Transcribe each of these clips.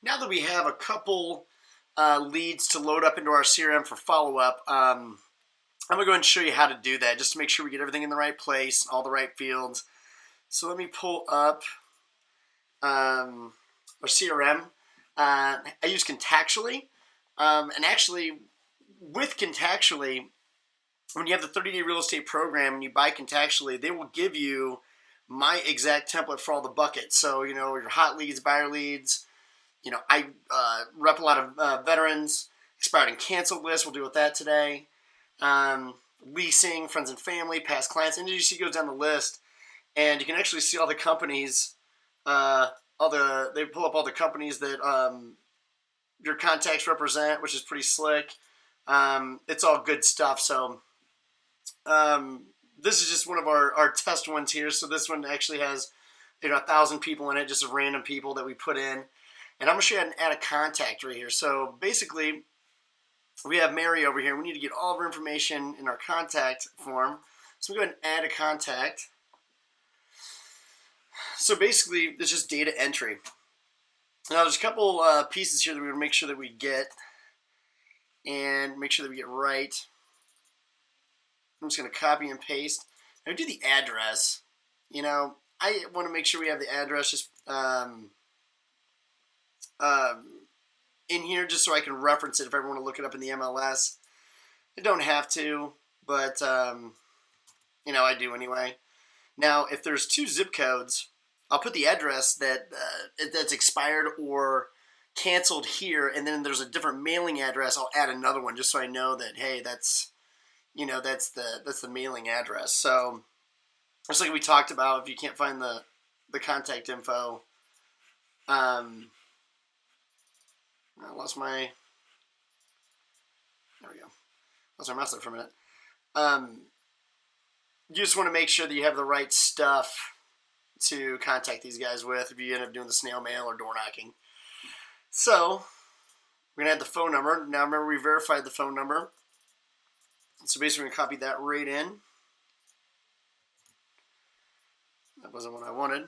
Now that we have a couple leads to load up into our CRM for follow-up, I'm going to go ahead and show you how to do that just to make sure we get everything in the right place, all the right fields. So let me pull up our CRM. I use Contactually. And actually, with Contactually, when you have the 30-day real estate program and you buy Contactually, they will give you my exact template for all the buckets. So, your hot leads, buyer leads. I rep a lot of veterans, expired and canceled lists. We'll deal with that today. Leasing, friends and family, past clients. And you see goes down the list, and you can actually see all the companies. They pull up all the companies that your contacts represent, which is pretty slick. It's all good stuff. So this is just one of our test ones here. So this one actually has 1,000 people in it, just random people that we put in. And I'm going to show you how to add a contact right here. So basically, we have Mary over here. We need to get all of her information in our contact form. So we go ahead and add a contact. So basically, it's just data entry. Now, there's a couple pieces here that we want to make sure that we get and make sure that we get right. I'm just going to copy and paste. Now, do the address. I want to make sure we have the address just in here just so I can reference it if I want to look it up in the MLS. I don't have to, but I do anyway. Now, if there's two zip codes, I'll put the address that's expired or canceled here, and then there's a different mailing address. I'll add another one just so I know that, hey, that's the mailing address. So just like we talked about, if you can't find the contact info, I lost my, there we go. Lost my mouse there for a minute. You just want to make sure that you have the right stuff to contact these guys with if you end up doing the snail mail or door knocking. So we're going to add the phone number. Now remember, we verified the phone number. So basically, we're going to copy that right in. That wasn't what I wanted.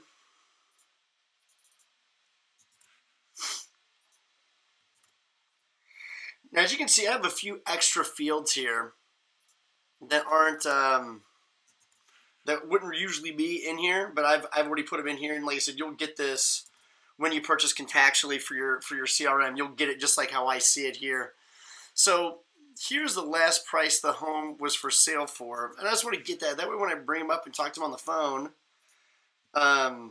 Now, as you can see, I have a few extra fields here that aren't that wouldn't usually be in here, but I've already put them in here. And like I said, you'll get this when you purchase Contactually for your CRM. You'll get it just like how I see it here. So here's the last price the home was for sale for, and I just want to get that. That way, when I bring them up and talk to them on the phone, I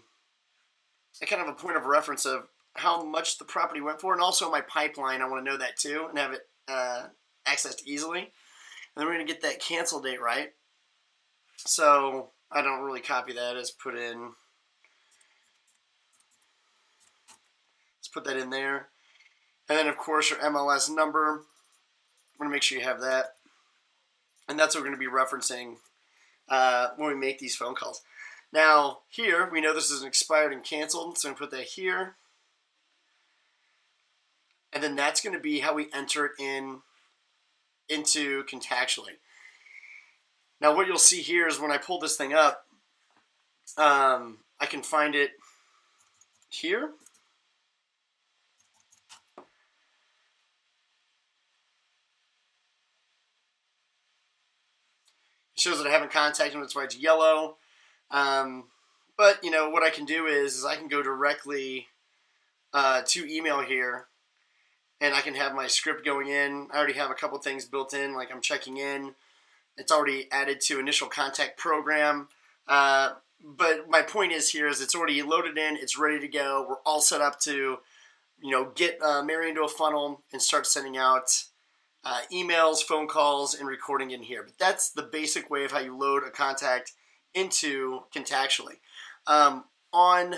kind of have a point of reference of how much the property went for, and also my pipeline. I want to know that too and have it accessed easily. And then we're going to get that cancel date right. So I don't really copy that. Let's put that in there. And then, of course, your MLS number. I'm going to make sure you have that. And that's what we're going to be referencing when we make these phone calls. Now, here, we know this is an expired and canceled, so I'm going to put that here. And then that's going to be how we enter it into Contactually. Now, what you'll see here is when I pull this thing up, I can find it here. It shows that I haven't contacted them, that's why it's yellow. But, what I can do is I can go directly to email here, and I can have my script going in. I already have a couple things built in, like I'm checking in. It's already added to initial contact program. But my point is here is it's already loaded in. It's ready to go. We're all set up to, get Mary into a funnel and start sending out emails, phone calls, and recording in here. But that's the basic way of how you load a contact into Contactually. On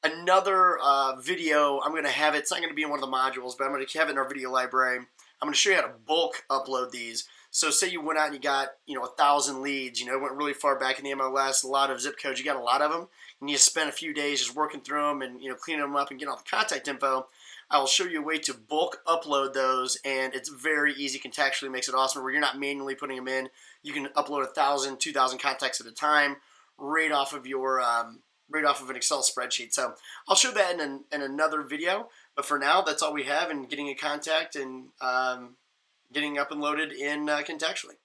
another video, I'm going to have it. It's not going to be in one of the modules, but I'm going to have it in our video library. I'm going to show you how to bulk upload these. So say you went out and you got 1,000 leads. Went really far back in the MLS, a lot of zip codes. You got a lot of them, and you spent a few days just working through them and cleaning them up and getting all the contact info. I will show you a way to bulk upload those, and it's very easy. Contactually makes it awesome where you're not manually putting them in. You can upload 1,000, 2,000 contacts at a time right off of your right off of an Excel spreadsheet. So I'll show that in another video. But for now, that's all we have in getting in contact and getting up and loaded in contextually.